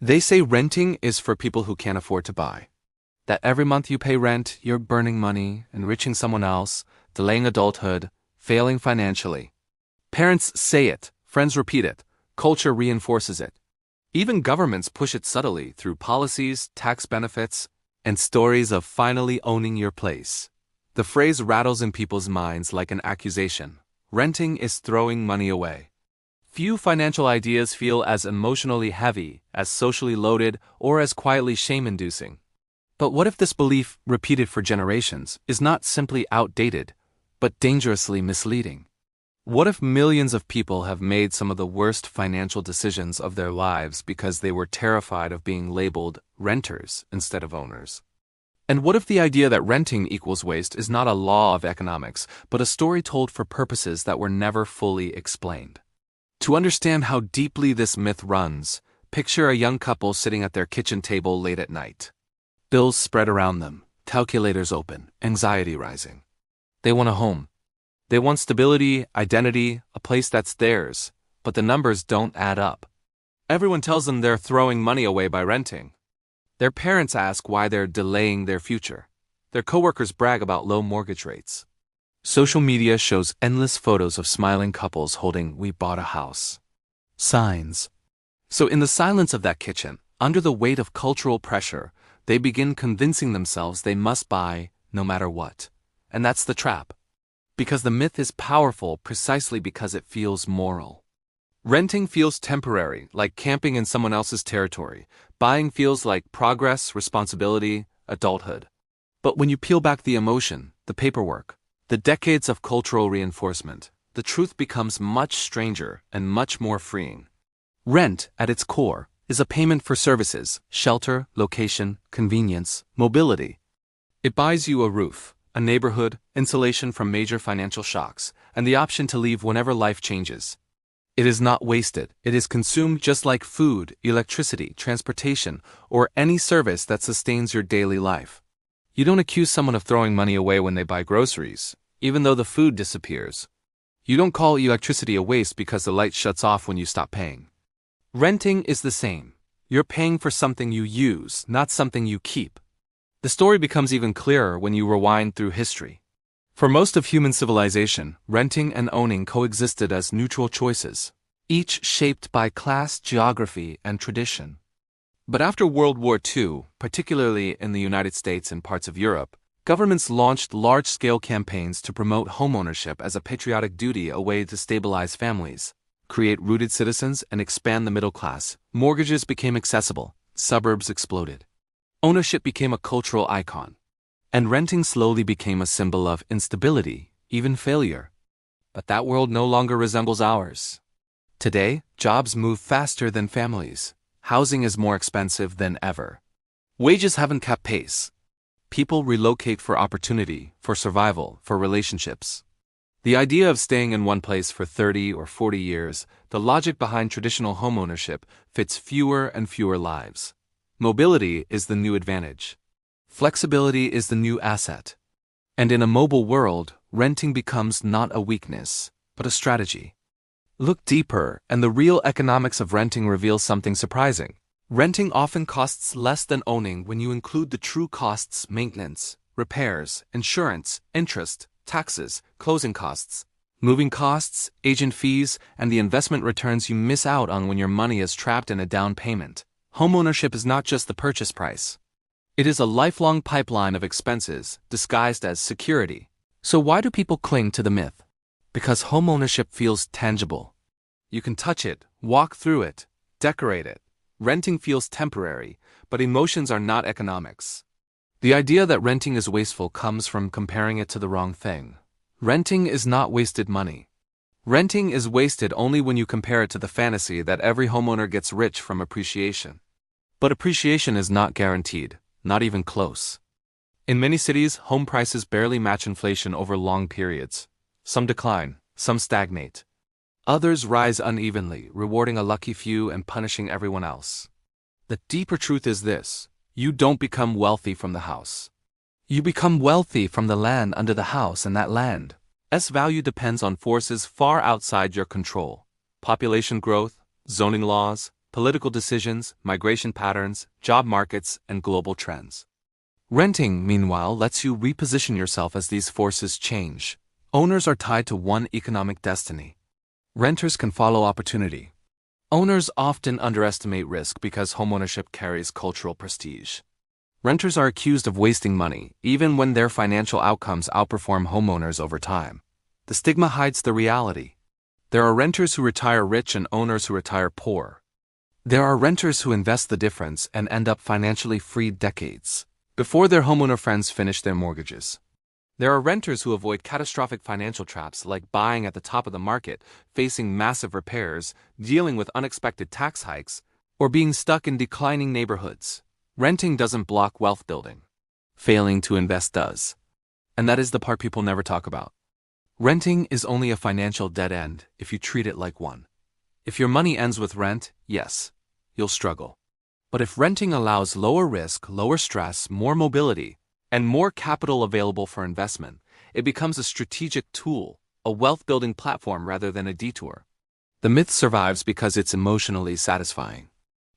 They say renting is for people who can't afford to buy. That every month you pay rent, you're burning money, enriching someone else, delaying adulthood, failing financially. Parents say it, friends repeat it, culture reinforces it. Even governments push it subtly through policies, tax benefits, and stories of finally owning your place. The phrase rattles in people's minds like an accusation. Renting is throwing money away. Few financial ideas feel as emotionally heavy, as socially loaded, or as quietly shame-inducing. But what if this belief, repeated for generations, is not simply outdated, but dangerously misleading? What if millions of people have made some of the worst financial decisions of their lives because they were terrified of being labeled renters instead of owners? And what if the idea that renting equals waste is not a law of economics, but a story told for purposes that were never fully explained? To understand how deeply this myth runs, picture a young couple sitting at their kitchen table late at night. Bills spread around them, calculators open, anxiety rising. They want a home. They want stability, identity, a place that's theirs, but the numbers don't add up. Everyone tells them they're throwing money away by renting. Their parents ask why they're delaying their future. Their coworkers brag about low mortgage rates. Social media shows endless photos of smiling couples holding "we bought a house" signs. So in the silence of that kitchen, under the weight of cultural pressure, they begin convincing themselves they must buy no matter what. And that's the trap. Because the myth is powerful precisely because it feels moral. Renting feels temporary, like camping in someone else's territory. Buying feels like progress, responsibility, adulthood. But when you peel back the emotion, the paperwork, the decades of cultural reinforcement, the truth becomes much stranger and much more freeing. Rent, at its core, is a payment for services, shelter, location, convenience, mobility. It buys you a roof, a neighborhood, insulation from major financial shocks, and the option to leave whenever life changes. It is not wasted. It is consumed just like food, electricity, transportation, or any service that sustains your daily life. You don't accuse someone of throwing money away when they buy groceries, even though the food disappears. You don't call electricity a waste because the light shuts off when you stop paying. Renting is the same. You're paying for something you use, not something you keep. The story becomes even clearer when you rewind through history. For most of human civilization, renting and owning coexisted as neutral choices, each shaped by class, geography, and tradition. But after World War II, particularly in the United States and parts of Europe, governments launched large-scale campaigns to promote homeownership as a patriotic duty, a way to stabilize families, create rooted citizens, and expand the middle class. Mortgages became accessible, suburbs exploded. Ownership became a cultural icon. And renting slowly became a symbol of instability, even failure. But that world no longer resembles ours. Today, jobs move faster than families. Housing is more expensive than ever. Wages haven't kept pace. People relocate for opportunity, for survival, for relationships. The idea of staying in one place for 30 or 40 years, the logic behind traditional homeownership, fits fewer and fewer lives. Mobility is the new advantage. Flexibility is the new asset. And in a mobile world, renting becomes not a weakness, but a strategy. Look deeper, and the real economics of renting reveals something surprising. Renting often costs less than owning when you include the true costs: maintenance, repairs, insurance, interest, taxes, closing costs, moving costs, agent fees, and the investment returns you miss out on when your money is trapped in a down payment. Homeownership is not just the purchase price. It is a lifelong pipeline of expenses disguised as security. So why do people cling to the myth? Because homeownership feels tangible. You can touch it, walk through it, decorate it. Renting feels temporary, but emotions are not economics. The idea that renting is wasteful comes from comparing it to the wrong thing. Renting is not wasted money. Renting is wasted only when you compare it to the fantasy that every homeowner gets rich from appreciation. But appreciation is not guaranteed, not even close. In many cities, home prices barely match inflation over long periods. Some decline, some stagnate. Others rise unevenly, rewarding a lucky few and punishing everyone else. The deeper truth is this: you don't become wealthy from the house. You become wealthy from the land under the house, and that land's value depends on forces far outside your control: population growth, zoning laws, political decisions, migration patterns, job markets, and global trends. Renting, meanwhile, lets you reposition yourself as these forces change. Owners are tied to one economic destiny. Renters can follow opportunity. Owners often underestimate risk because homeownership carries cultural prestige. Renters are accused of wasting money, even when their financial outcomes outperform homeowners over time. The stigma hides the reality. There are renters who retire rich and owners who retire poor. There are renters who invest the difference and end up financially free decades before their homeowner friends finish their mortgages. There are renters who avoid catastrophic financial traps like buying at the top of the market, facing massive repairs, dealing with unexpected tax hikes, or being stuck in declining neighborhoods. Renting doesn't block wealth building. Failing to invest does. And that is the part people never talk about. Renting is only a financial dead end if you treat it like one. If your money ends with rent, yes, you'll struggle. But if renting allows lower risk, lower stress, more mobility, and more capital available for investment, it becomes a strategic tool, a wealth-building platform rather than a detour. The myth survives because it's emotionally satisfying.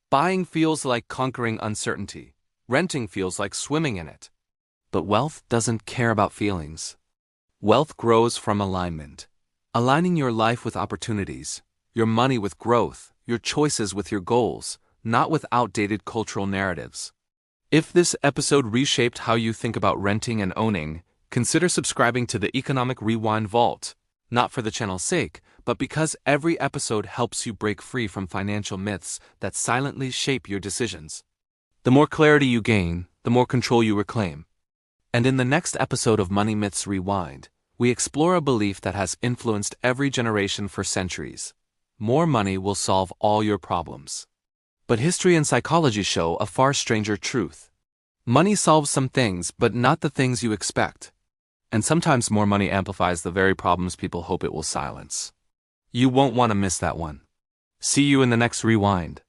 Buying feels like conquering uncertainty. Renting feels like swimming in it. But wealth doesn't care about feelings. Wealth grows from alignment. Aligning your life with opportunities, your money with growth, your choices with your goals, not with outdated cultural narratives. If this episode reshaped how you think about renting and owning, consider subscribing to the Economic Rewind Vault, not for the channel's sake, but because every episode helps you break free from financial myths that silently shape your decisions. The more clarity you gain, the more control you reclaim. And in the next episode of Money Myths Rewind, we explore a belief that has influenced every generation for centuries. More money will solve all your problems. But history and psychology show a far stranger truth. Money solves some things, but not the things you expect. And sometimes more money amplifies the very problems people hope it will silence. You won't want to miss that one. See you in the next Rewind.